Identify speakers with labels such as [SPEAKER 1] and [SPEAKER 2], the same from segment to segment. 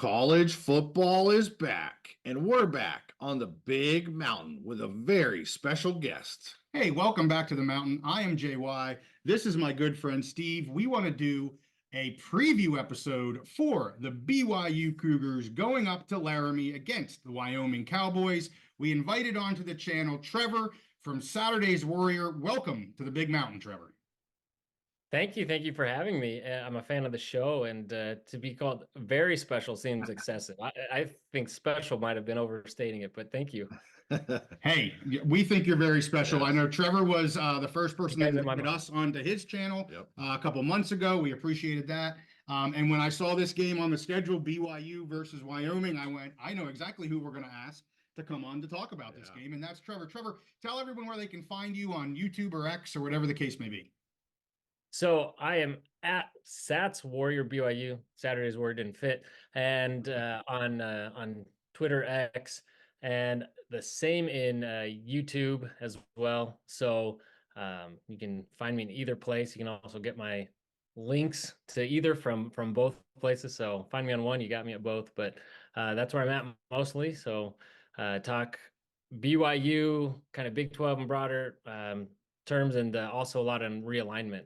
[SPEAKER 1] College football is back, and we're back on the Big Mountain with a very special guest.
[SPEAKER 2] Hey, welcome back to the mountain. I am JY. This is my good friend Steve. We want to do a preview episode for the BYU Cougars going up to Laramie against the Wyoming Cowboys. We invited onto the channel Trevor from Saturday's Warrior. Welcome to the Big Mountain, Trevor.
[SPEAKER 3] Thank you for having me. I'm a fan of the show, and to be called very special seems excessive. I think special might have been overstating it, but thank you.
[SPEAKER 2] Hey, we think you're very special.
[SPEAKER 1] Yes.
[SPEAKER 2] I know Trevor was the first person that
[SPEAKER 3] You guys are my
[SPEAKER 2] invited us onto his channel
[SPEAKER 1] Yep.
[SPEAKER 2] a couple months ago. We appreciated that. And when I saw this game on the schedule, BYU versus Wyoming, I went, I know exactly who we're going to ask to come on to talk about this game, and that's Trevor. Trevor, tell everyone where they can find you on YouTube or X or whatever the case may be.
[SPEAKER 3] So I am at Sats Warrior BYU. Saturday's Warrior didn't fit, and on Twitter X, and the same in YouTube as well. So you can find me in either place. You can also get my links to either from both places. So find me on one, you got me at both. But that's where I'm at mostly. So talk BYU, kind of Big 12 and broader terms, and also a lot on realignment.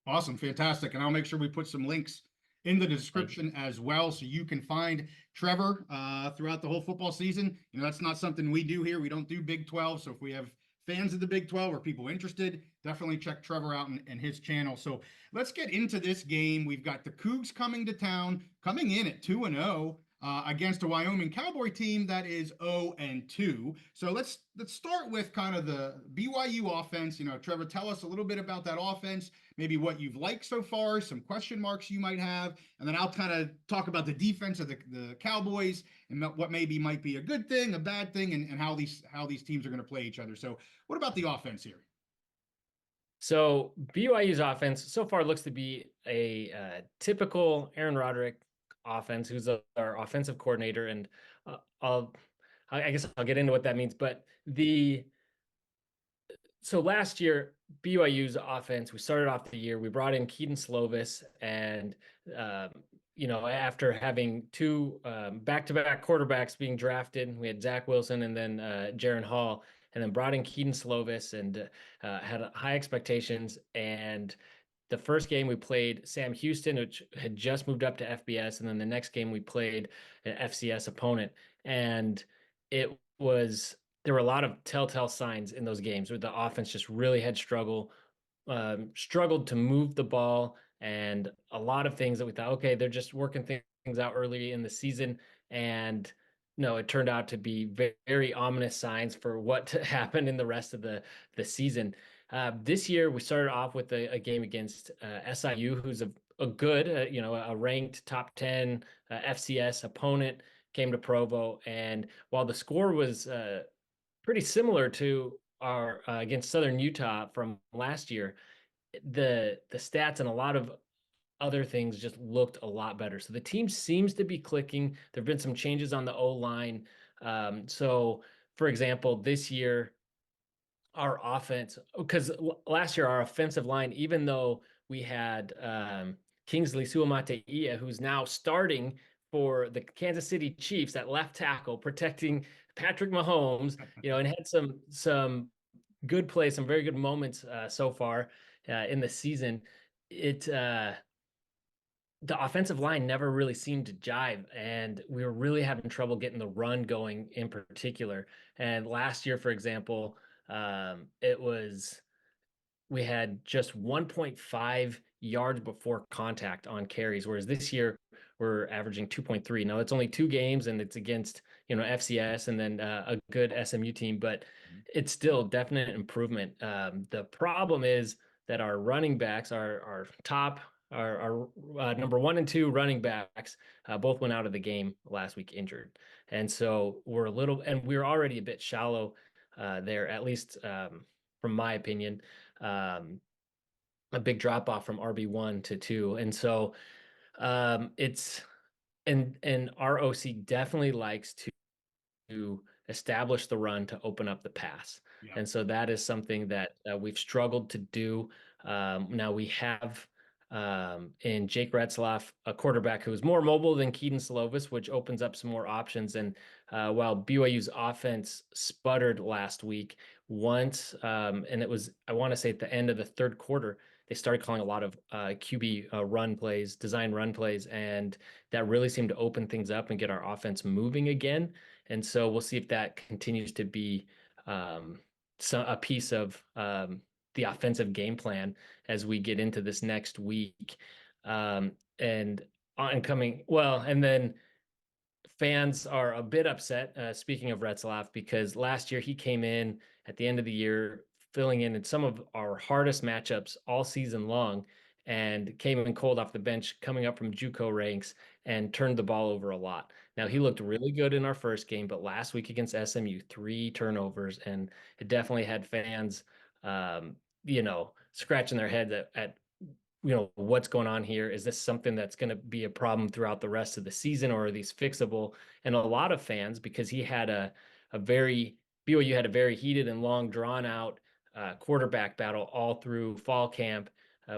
[SPEAKER 2] Awesome, fantastic. And I'll make sure we put some links in the description as well, so you can find Trevor throughout the whole football season. You know, that's not something we do here. We don't do Big 12. So if we have fans of the Big 12 or people interested, definitely check Trevor out and his channel. So let's get into this game. We've got the Cougs coming to town, coming in at 2-0 against a Wyoming Cowboy team that is 0-2. So let's start with kind of the BYU offense. You know, Trevor, tell us a little bit about that offense, maybe what you've liked so far, some question marks you might have, and then I'll kind of talk about the defense of the Cowboys and what maybe might be a good thing, a bad thing, and how these teams are going to play each other. So what about the offense here?
[SPEAKER 3] So BYU's offense so far looks to be a typical Aaron Roderick offense, who's our offensive coordinator, and I guess I'll get into what that means. But so last year BYU's offense, we started off the year, we brought in Keaton Slovis, and you know, after having two back-to-back quarterbacks being drafted, we had Zach Wilson and then Jaron Hall, and then brought in Keaton Slovis and had high expectations. And the first game we played Sam Houston, which had just moved up to FBS, and then the next game we played an FCS opponent. And there were a lot of telltale signs in those games where the offense just really had struggled to move the ball, and a lot of things that we thought, okay, they're just working things out early in the season. And no, it turned out to be very, very ominous signs for what happened in the rest of the season. This year, we started off with a game against SIU, who's a good, a ranked top 10 FCS opponent, came to Provo. And while the score was pretty similar to our against Southern Utah from last year, the stats and a lot of other things just looked a lot better. So the team seems to be clicking. There have been some changes on the O-line. So, for example, this year, our offense, because last year our offensive line, even though we had Kingsley Suamataia, who's now starting for the Kansas City Chiefs at left tackle, protecting Patrick Mahomes, you know, and had some good plays, some very good moments so far in the season. The offensive line never really seemed to jive, and we were really having trouble getting the run going in particular. And last year, for example, we had just 1.5 yards before contact on carries, whereas this year we're averaging 2.3. Now it's only 2 games, and it's against, you know, FCS and then a good SMU team, but it's still definite improvement. The problem is that our running backs, our number 1 and 2 running backs, both went out of the game last week injured, and so we're already a bit shallow there, at least from my opinion. A big drop off from RB1 to 2, and so it's and our OC definitely likes to establish the run to open up the pass.
[SPEAKER 2] Yeah.
[SPEAKER 3] And so that is something that we've struggled to do. Now we have in Jake Retzlaff, a quarterback who is more mobile than Keaton Slovis, which opens up some more options. And while BYU's offense sputtered last week once, and it was, I want to say at the end of the third quarter, they started calling a lot of QB run plays, design run plays, and that really seemed to open things up and get our offense moving again. And so we'll see if that continues to be a piece of the offensive game plan as we get into this next week. And then fans are a bit upset, speaking of Retzlaff, because last year he came in at the end of the year filling in some of our hardest matchups all season long and came in cold off the bench coming up from JUCO ranks and turned the ball over a lot. Now he looked really good in our first game, but last week against SMU, 3 turnovers, and it definitely had fans scratching their heads at what's going on here. Is this something that's going to be a problem throughout the rest of the season, or are these fixable? And a lot of fans, because he had BYU had a very heated and long drawn out quarterback battle all through fall camp,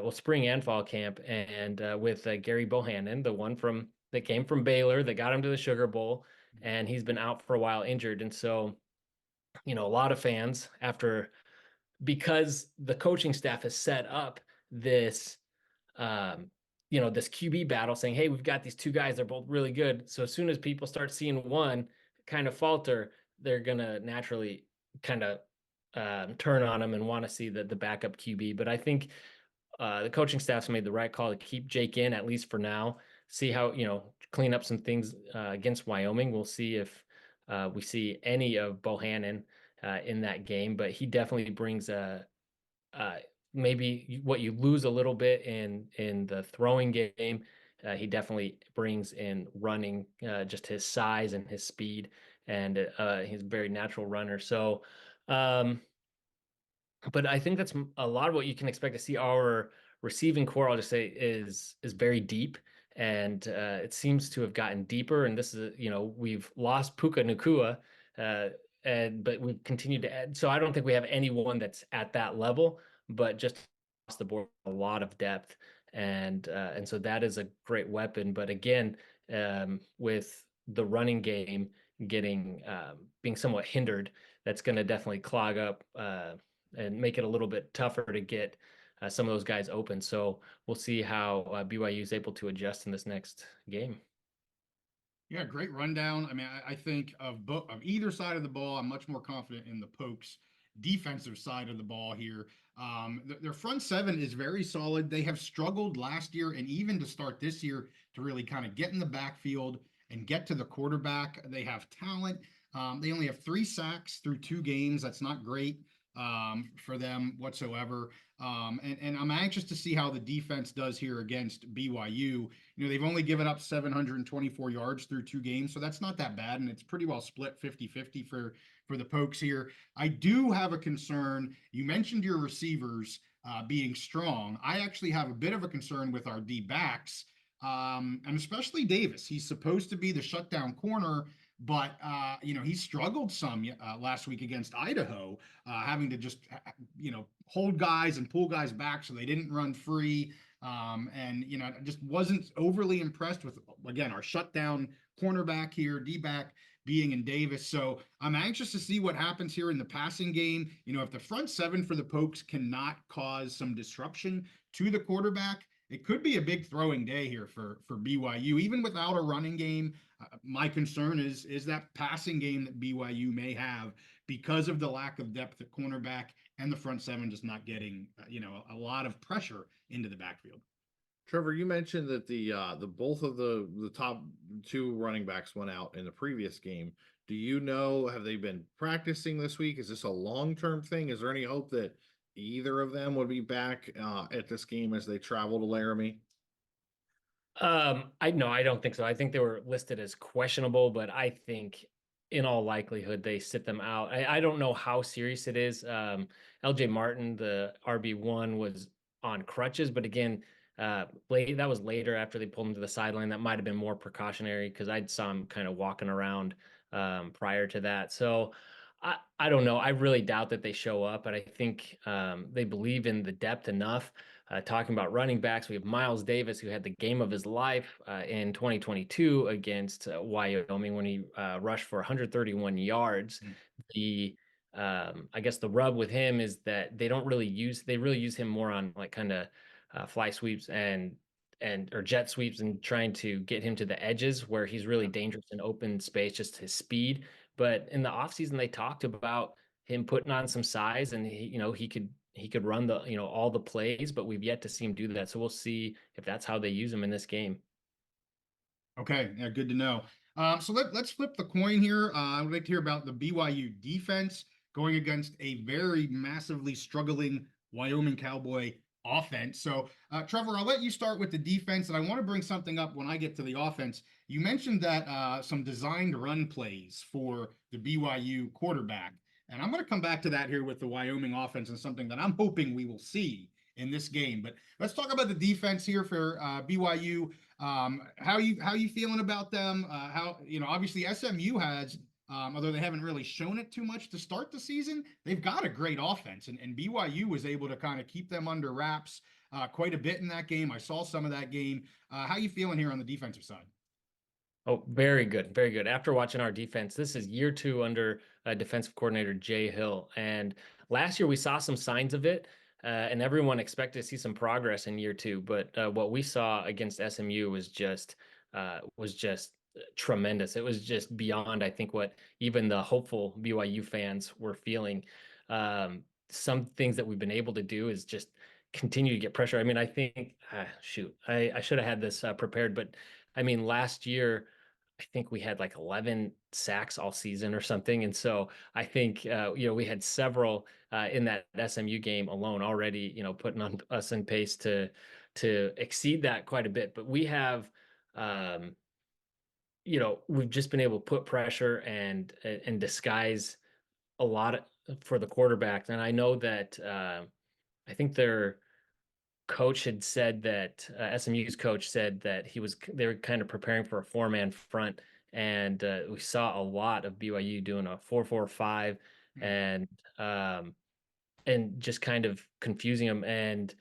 [SPEAKER 3] spring and fall camp, and with Gary Bohannon, the one that came from Baylor that got him to the Sugar Bowl, and he's been out for a while injured. And so, a lot of fans because the coaching staff has set up this this QB battle, saying, hey, we've got these 2 guys, they're both really good. So as soon as people start seeing one kind of falter, they're going to naturally kind of turn on them and want to see the backup QB. But I think the coaching staff's made the right call to keep Jake in, at least for now, see how, clean up some things against Wyoming. We'll see if we see any of Bohannon in that game, but he definitely brings maybe what you lose a little bit in the throwing game. He definitely brings in running, just his size and his speed, and he's a very natural runner. So, but I think that's a lot of what you can expect to see. Our receiving core, I'll just say, is very deep, and it seems to have gotten deeper. And this is, we've lost Puka Nacua, but we've continued to add. So I don't think we have anyone that's at that level, but just across the board, a lot of depth, and so that is a great weapon. But again, with the running game being somewhat hindered, that's going to definitely clog up and make it a little bit tougher to get some of those guys open. So we'll see how BYU is able to adjust in this next game.
[SPEAKER 2] Yeah, great rundown. I mean, I think of either side of the ball, I'm much more confident in the Pokes' defensive side of the ball here. Their front 7 is very solid. They have struggled last year and even to start this year to really kind of get in the backfield and get to the quarterback. They have talent. They only have 3 sacks through 2 games. That's not great for them whatsoever. And I'm anxious to see how the defense does here against BYU. They've only given up 724 yards through 2 games, so that's not that bad, and it's pretty well split 50-50 for the Pokes here. I do have a concern. You mentioned your receivers being strong. I actually have a bit of a concern with our D-backs, and especially Davis. He's supposed to be the shutdown corner, but he struggled some last week against Idaho, having to just hold guys and pull guys back so they didn't run free. And I just wasn't overly impressed with, again, our shutdown cornerback here, D-back being in Davis. So I'm anxious to see what happens here in the passing game. If the front 7 for the Pokes cannot cause some disruption to the quarterback, it could be a big throwing day here for BYU, even without a running game. My concern is that passing game that BYU may have because of the lack of depth at cornerback and the front 7 just not getting, a lot of pressure into the backfield.
[SPEAKER 1] Trevor, you mentioned that the both of the top 2 running backs went out in the previous game. Do you know, have they been practicing this week? Is this a long-term thing? Is there any hope that either of them would be back at this game as they travel to Laramie?
[SPEAKER 3] I don't think so. I think they were listed as questionable, but I think in all likelihood they sit them out. I don't know how serious it is. LJ Martin, the RB1, was on crutches, but again, that was later after they pulled him to the sideline. That might have been more precautionary because I saw him kind of walking around prior to that. So I don't know. I really doubt that they show up, but I think they believe in the depth enough. Talking about running backs, we have Miles Davis, who had the game of his life in 2022 against Wyoming when he rushed for 131 yards.
[SPEAKER 2] Mm.
[SPEAKER 3] The I guess the rub with him is that they really use him more on like kind of fly sweeps and or jet sweeps and trying to get him to the edges where he's really dangerous in open space, just his speed. But in the offseason, they talked about him putting on some size and he could run all the plays, but we've yet to see him do that. So we'll see if that's how they use him in this game.
[SPEAKER 2] Okay, yeah, good to know. So let's flip the coin here. I would like to hear about the BYU defense going against a very massively struggling Wyoming Cowboy offense. So, Trevor, I'll let you start with the defense, and I want to bring something up when I get to the offense. You mentioned that some designed run plays for the BYU quarterback, and I'm going to come back to that here with the Wyoming offense and something that I'm hoping we will see in this game. But let's talk about the defense here for BYU. How you feeling about them? How, obviously SMU has, although they haven't really shown it too much to start the season, they've got a great offense, and BYU was able to kind of keep them under wraps quite a bit in that game. I saw some of that game. How you feeling here on the defensive side?
[SPEAKER 3] Oh, very good. Very good. After watching our defense, this is year 2 under defensive coordinator Jay Hill. And last year we saw some signs of it, and everyone expected to see some progress in year 2. But what we saw against SMU was just tremendous. It was just beyond, I think, what even the hopeful BYU fans were feeling. Some things that we've been able to do is just continue to get pressure. I mean, I think, I should have had this prepared, but I mean, last year, I think we had like 11 sacks all season or something. And so I think, we had several in that SMU game alone already, putting on us in pace to exceed that quite a bit. But we have, we've just been able to put pressure and disguise a lot for the quarterbacks. And I know that I think their coach had said that SMU's coach said that they were kind of preparing for a 4-man front, and we saw a lot of BYU doing a 4-4-5 and just kind of confusing them. And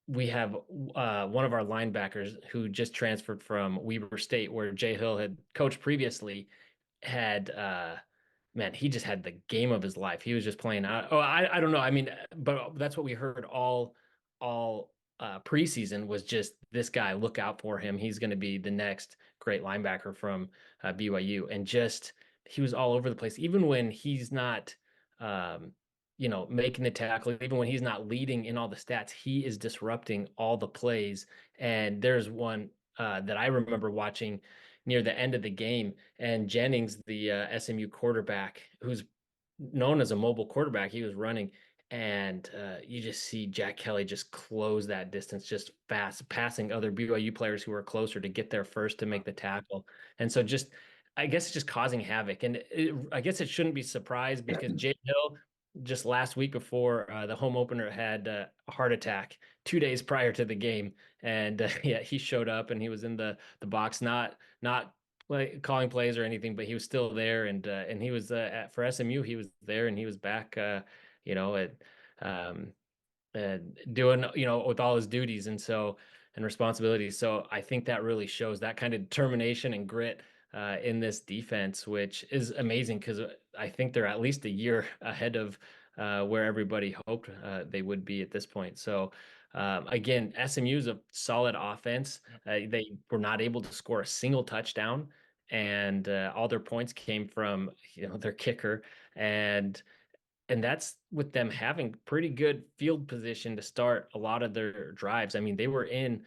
[SPEAKER 3] we have one of our linebackers who just transferred from Weber State, where Jay Hill had coached previously, had man, he just had the game of his life. He was just playing. I don't know. I mean, but that's what we heard all preseason was just this guy. Look out for him. He's going to be the next great linebacker from BYU, and just he was all over the place. Even when he's not, making the tackle, even when he's not leading in all the stats, he is disrupting all the plays. And there's one that I remember watching near the end of the game, and Jennings, the SMU quarterback, who's known as a mobile quarterback, he was running, and you just see Jack Kelly just close that distance just fast, passing other BYU players who are closer to get there first to make the tackle. And so just, I guess it's just causing havoc. And I guess it shouldn't be surprised because Jay Hill just last week before the home opener had a heart attack 2 days prior to the game. And yeah, he showed up and he was in the box, not calling plays or anything, but he was still there. And he was for SMU, he was there and he was back, at doing, with all his duties and responsibilities. So I think that really shows that kind of determination and grit in this defense, which is amazing because I think they're at least a year ahead of where everybody hoped they would be at this point. So again, SMU is a solid offense. They were not able to score a single touchdown, and all their points came from their kicker, and that's with them having pretty good field position to start a lot of their drives. I mean, they were in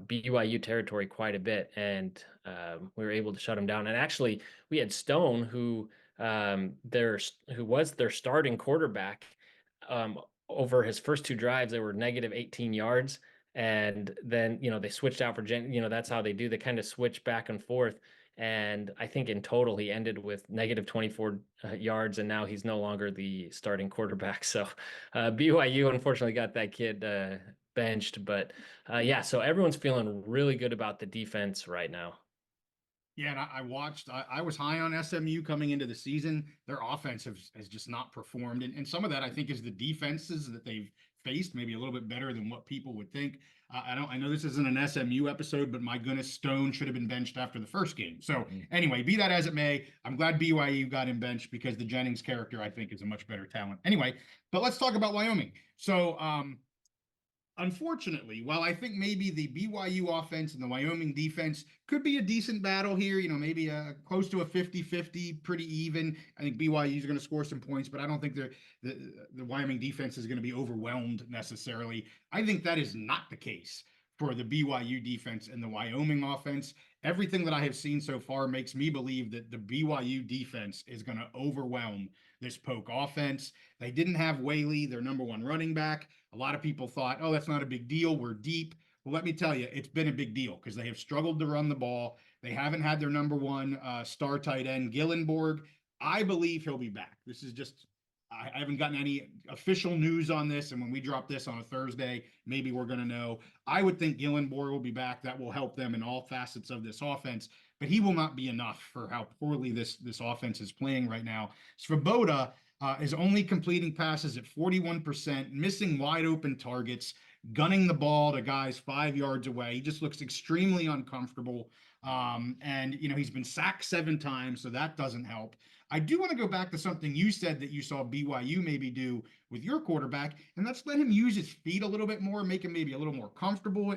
[SPEAKER 3] BYU territory quite a bit, and we were able to shut them down. And actually, we had Stone, who was their starting quarterback. Over his first 2 drives, they were negative 18 yards, and then they switched out for that's how they do. They kind of switch back and forth. And I think in total he ended with negative 24 yards, and now he's no longer the starting quarterback. So BYU unfortunately got that kid benched, but yeah, so everyone's feeling really good about the defense right now.
[SPEAKER 2] Yeah, and I watched, I was high on SMU coming into the season. Their offense has just not performed. And some of that I think is the defenses that they've faced, maybe a little bit better than what people would think. I know this isn't an SMU episode, but my goodness, Stone should have been benched after the first game. So anyway, be that as it may, I'm glad BYU got him benched because the Jennings character, I think, is a much better talent. Anyway, but let's talk about Wyoming. So, unfortunately, while I think maybe the BYU offense and the Wyoming defense could be a decent battle here, maybe close to a 50-50, pretty even. I think BYU is going to score some points, but I don't think the Wyoming defense is going to be overwhelmed necessarily. I think that is not the case for the BYU defense and the Wyoming offense. Everything that I have seen so far makes me believe that the BYU defense is going to overwhelm this Polk offense. They didn't have Whaley, their number one running back. A lot of people thought, oh, that's not a big deal. We're deep. Well, let me tell you, it's been a big deal because they have struggled to run the ball. They haven't had their number one star tight end, Gillenborg. I believe he'll be back. This is just, I haven't gotten any official news on this. And when we drop this on a Thursday, maybe we're going to know. I would think Gillenborg will be back. That will help them in all facets of this offense. But he will not be enough for how poorly this offense is playing right now. Svoboda is only completing passes at 41%, missing wide open targets, gunning the ball to guys 5 yards away. He just looks extremely uncomfortable. And he's been sacked 7 times, so that doesn't help. I do want to go back to something you said that you saw BYU maybe do with your quarterback, and that's let him use his feet a little bit more, make him maybe a little more comfortable,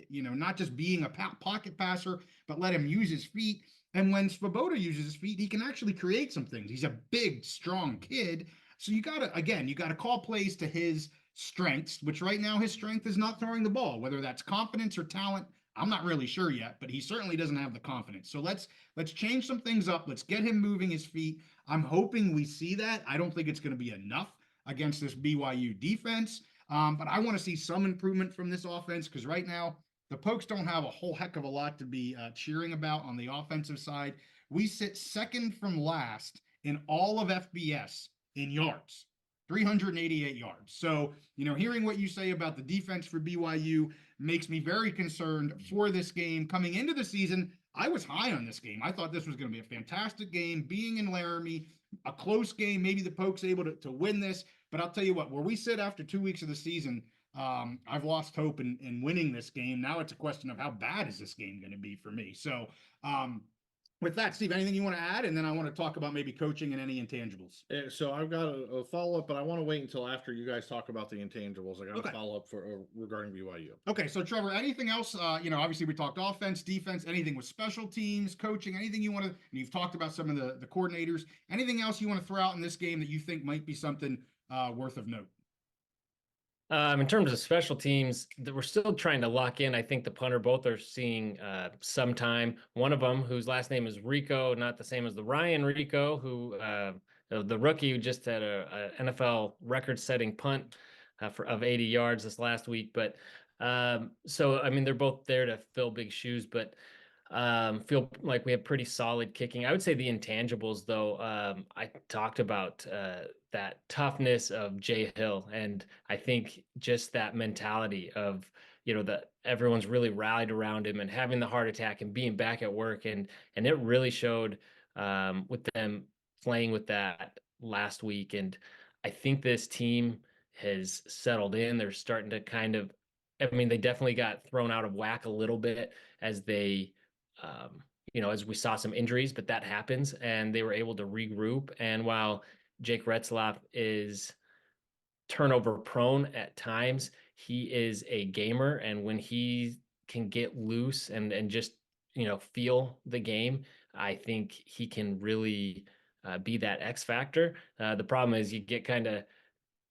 [SPEAKER 2] not just being a pocket passer, but let him use his feet. And when Svoboda uses his feet, he can actually create some things. He's a big, strong kid. So you got to call plays to his strengths, which right now his strength is not throwing the ball, whether that's confidence or talent. I'm not really sure yet, but he certainly doesn't have the confidence. So let's change some things up. Let's get him moving his feet. I'm hoping we see that. I don't think it's going to be enough against this BYU defense, but I want to see some improvement from this offense because right now the Pokes don't have a whole heck of a lot to be cheering about on the offensive side. We sit second from last in all of FBS in yards. 388 yards. So, hearing what you say about the defense for BYU makes me very concerned for this game. Coming into the season, I was high on this game. I thought this was going to be a fantastic game, being in Laramie, a close game. Maybe the Pokes able to win this. But I'll tell you what, where we sit after 2 weeks of the season, I've lost hope in winning this game. Now it's a question of how bad is this game going to be for me. So, with that, Steve, anything you want to add? And then I want to talk about maybe coaching and any intangibles.
[SPEAKER 1] So I've got a follow-up, but I want to wait until after you guys talk about the intangibles. I got a follow-up for regarding BYU.
[SPEAKER 2] Okay, so Trevor, anything else? Obviously we talked offense, defense, anything with special teams, coaching, anything you want to, and you've talked about some of the coordinators, anything else you want to throw out in this game that you think might be something worth of note?
[SPEAKER 3] In terms of special teams, we're still trying to lock in. I think the punter, both are seeing some time. One of them, whose last name is Rico, not the same as the Ryan Rico, who the rookie who just had a NFL record-setting punt of 80 yards this last week. But so I mean, they're both there to fill big shoes, but feel like we have pretty solid kicking. I would say the intangibles, though. I talked about that toughness of Jay Hill, and I think just that mentality of that everyone's really rallied around him and having the heart attack and being back at work, and it really showed with them playing with that last week. And I think this team has settled in. They're starting to kind of, I mean, they definitely got thrown out of whack a little bit as they as we saw some injuries, but that happens, and they were able to regroup. And while Jake Retzlaff is turnover prone at times, he is a gamer, and when he can get loose and just feel the game, I think he can really be that X factor. The problem is you get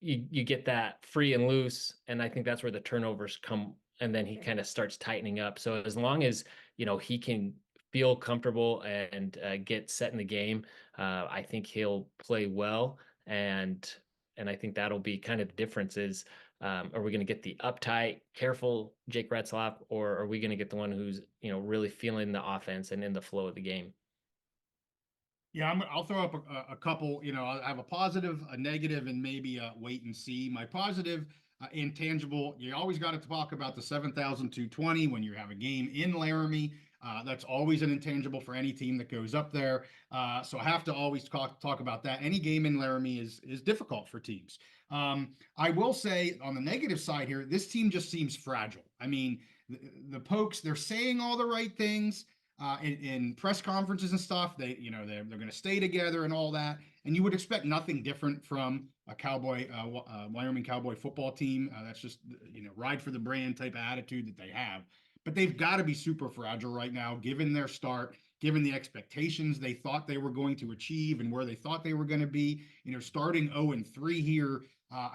[SPEAKER 3] you get that free and loose, and I think that's where the turnovers come, and then he kind of starts tightening up. So as long as he can feel comfortable and get set in the game, I think he'll play well, and I think that'll be kind of the difference is, are we going to get the uptight, careful Jake Retzlaff, or are we going to get the one who's really feeling the offense and in the flow of the game?
[SPEAKER 2] Yeah, I'll throw up a couple. I have a positive, a negative, and maybe a wait and see. My positive, intangible, you always got to talk about the 7,220 when you have a game in Laramie. That's always an intangible for any team that goes up there. So I have to always talk about that. Any game in Laramie is difficult for teams. I will say on the negative side here, this team just seems fragile. I mean, the Pokes, they're saying all the right things in press conferences and stuff. They're going to stay together and all that. And you would expect nothing different from a Wyoming Cowboy football team. That's just, ride for the brand type of attitude that they have. But they've got to be super fragile right now, given their start, given the expectations they thought they were going to achieve and where they thought they were going to be. Starting 0-3 here,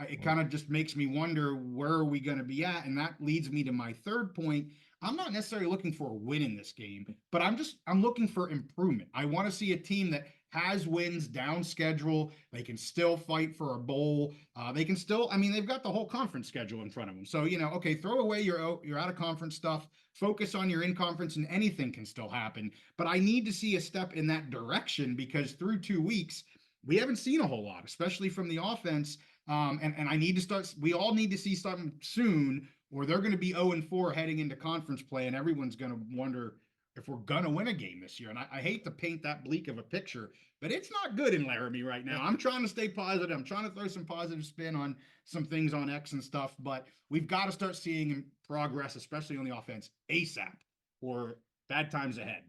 [SPEAKER 2] it kind of just makes me wonder, where are we going to be at? And that leads me to my third point. I'm not necessarily looking for a win in this game, but I'm looking for improvement. I want to see a team that has wins down schedule. They can still fight for a bowl. They can still, they've got the whole conference schedule in front of them. So, okay, throw away your out of conference stuff, focus on your in conference, and anything can still happen. But I need to see a step in that direction, because through 2 weeks, we haven't seen a whole lot, especially from the offense. And we all need to see something soon, or they're going to be 0-4 heading into conference play, and everyone's going to wonder if we're going to win a game this year. And I hate to paint that bleak of a picture, but it's not good in Laramie right now. I'm trying to stay positive. I'm trying to throw some positive spin on some things on X and stuff, but we've got to start seeing progress, especially on the offense, ASAP, or bad times ahead.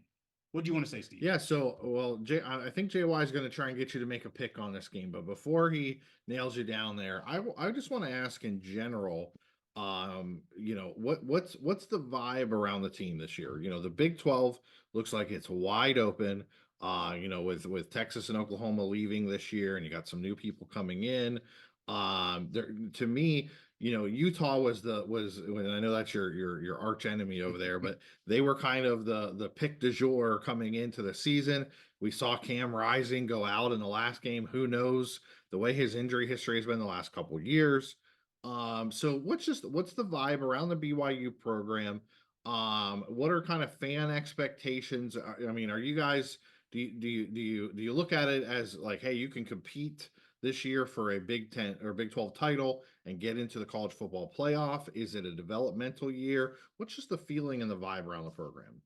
[SPEAKER 2] What do you want to say, Steve?
[SPEAKER 1] Yeah, so, well, I think JY is going to try and get you to make a pick on this game, but before he nails you down there, I just want to ask in general, what's the vibe around the team this year? The Big 12 looks like it's wide open, with Texas and Oklahoma leaving this year, and you got some new people coming in. To me, Utah was, and I know that's your arch enemy over there, but they were kind of the pick du jour coming into the season. We saw Cam Rising go out in the last game. Who knows the way his injury history has been the last couple of years. So what's the vibe around the BYU program? What are kind of fan expectations? Are you guys, do you look at it as like, hey, you can compete this year for a Big 10 or Big 12 title and get into the college football playoff? Is it a developmental year? What's just the feeling and the vibe around the program?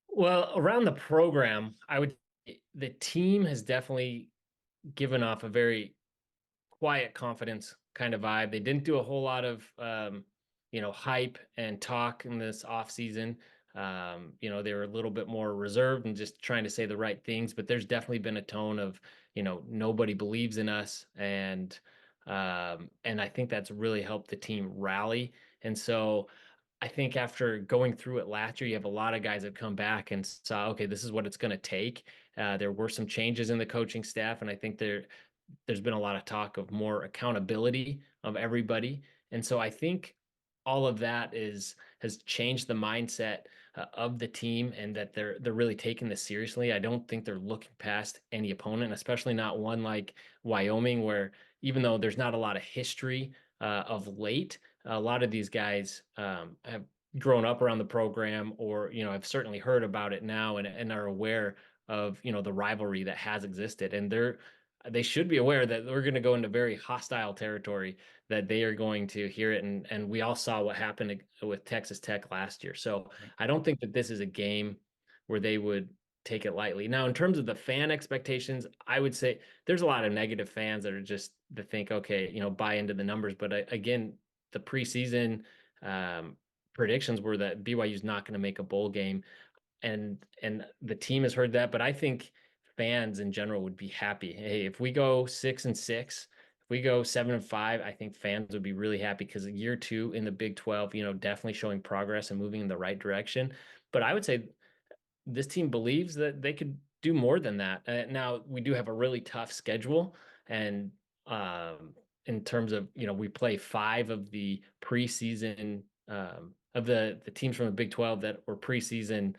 [SPEAKER 3] Well, around the program, the team has definitely given off a very quiet confidence kind of vibe. They didn't do a whole lot of, hype and talk in this off season. They were a little bit more reserved and just trying to say the right things, but there's definitely been a tone of, nobody believes in us. And I think that's really helped the team rally. And so I think after going through it last year, you have a lot of guys that come back and saw, okay, this is what it's going to take. There were some changes in the coaching staff, and I think there's been a lot of talk of more accountability of everybody. And so I think all of that has changed the mindset of the team, and that they're really taking this seriously. I don't think they're looking past any opponent, especially not one like Wyoming, where even though there's not a lot of history of late, a lot of these guys have grown up around the program, or have certainly heard about it now, and are aware of the rivalry that has existed. And they should be aware that we're going to go into very hostile territory, that they are going to hear it. And we all saw what happened with Texas Tech last year. So I don't think that this is a game where they would take it lightly. Now, in terms of the fan expectations, I would say there's a lot of negative fans that think, okay, buy into the numbers. But again, the preseason predictions were that BYU is not going to make a bowl game. And the team has heard that, but I think fans in general would be happy. Hey, if we go 6-6, if we go 7-5, I think fans would be really happy, because year 2 in the Big 12, definitely showing progress and moving in the right direction. But I would say this team believes that they could do more than that. Now we do have a really tough schedule, and in terms of, we play 5 of the preseason of the teams from the Big 12 that were preseason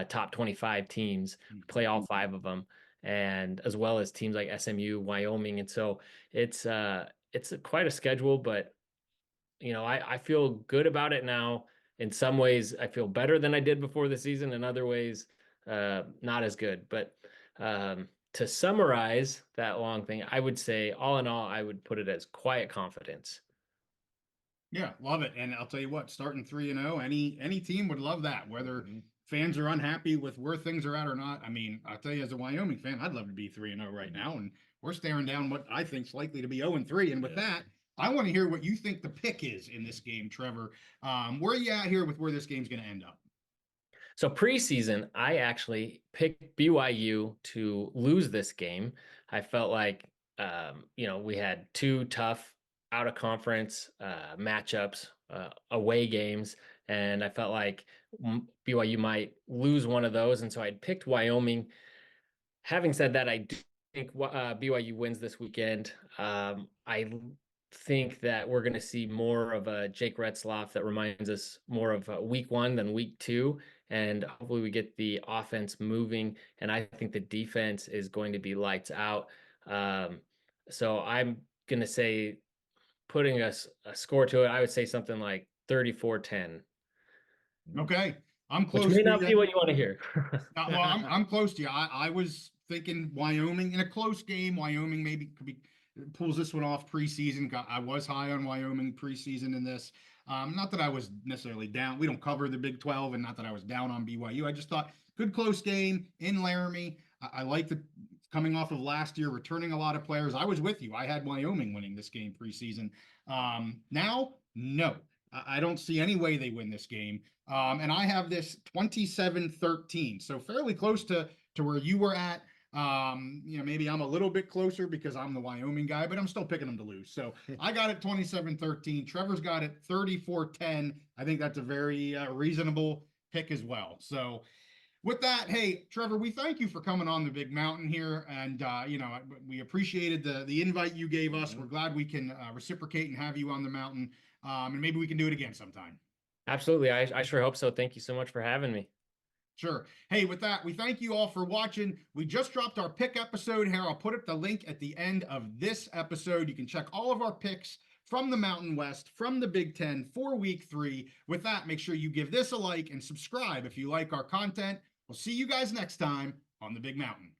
[SPEAKER 3] top 25 teams, play all 5 of them, and as well as teams like SMU, Wyoming. And so it's quite a schedule, but I feel good about it now. In some ways, I feel better than I did before the season. In other ways, not as good. But to summarize that long thing, I would say, all in all, I would put it as quiet confidence.
[SPEAKER 2] Yeah, love it. And I'll tell you what, starting 3-0, any team would love that, whether
[SPEAKER 1] Mhm.
[SPEAKER 2] fans are unhappy with where things are at or not. I mean, I'll tell you, as a Wyoming fan, I'd love to be 3-0 right now. And we're staring down what I think is likely to be 0-3. And with
[SPEAKER 1] Yeah.
[SPEAKER 2] that, I want to hear what you think the pick is in this game, Trevor. Where are you at here with where this game's going to end up?
[SPEAKER 3] So preseason, I actually picked BYU to lose this game. I felt like, we had two tough out of conference matchups, away games, and I felt like BYU might lose one of those, and so I picked Wyoming. Having said that, I do think BYU wins this weekend. Think that we're going to see more of a Jake Retzloff that reminds us more of week 1 than week 2. And hopefully we get the offense moving. And I think the defense is going to be lights out. So I'm going to say, putting a score to it, I would say something like 34-10.
[SPEAKER 2] Okay. I'm
[SPEAKER 3] Which
[SPEAKER 2] close
[SPEAKER 3] may
[SPEAKER 2] to
[SPEAKER 3] not
[SPEAKER 2] you.
[SPEAKER 3] be what you want to hear.
[SPEAKER 2] Well, I'm close to you. I was thinking Wyoming in a close game. Wyoming maybe pulls this one off preseason. I was high on Wyoming preseason in this. Not that I was necessarily down. We don't cover the Big 12, and not that I was down on BYU. I just thought good close game in Laramie. I like the coming off of last year, returning a lot of players. I was with you. I had Wyoming winning this game preseason. Now, no. I don't see any way they win this game. And I have this 27-13. So fairly close to where you were at. Maybe I'm a little bit closer because I'm the Wyoming guy, but I'm still picking them to lose. So I got it 27-13. Trevor's got it 34-10. I think that's a very reasonable pick as well. So with that, hey, Trevor, we thank you for coming on the Big Mountain here. And, we appreciated the invite you gave us. We're glad we can reciprocate and have you on the mountain. And maybe we can do it again sometime.
[SPEAKER 3] Absolutely. I sure hope so. Thank you so much for having me.
[SPEAKER 2] Sure. Hey, with that, we thank you all for watching. We just dropped our pick episode here. I'll put the link at the end of this episode. You can check all of our picks from the Mountain West, from the Big Ten for week 3. With that, make sure you give this a like and subscribe if you like our content. We'll see you guys next time on the Big Mountain.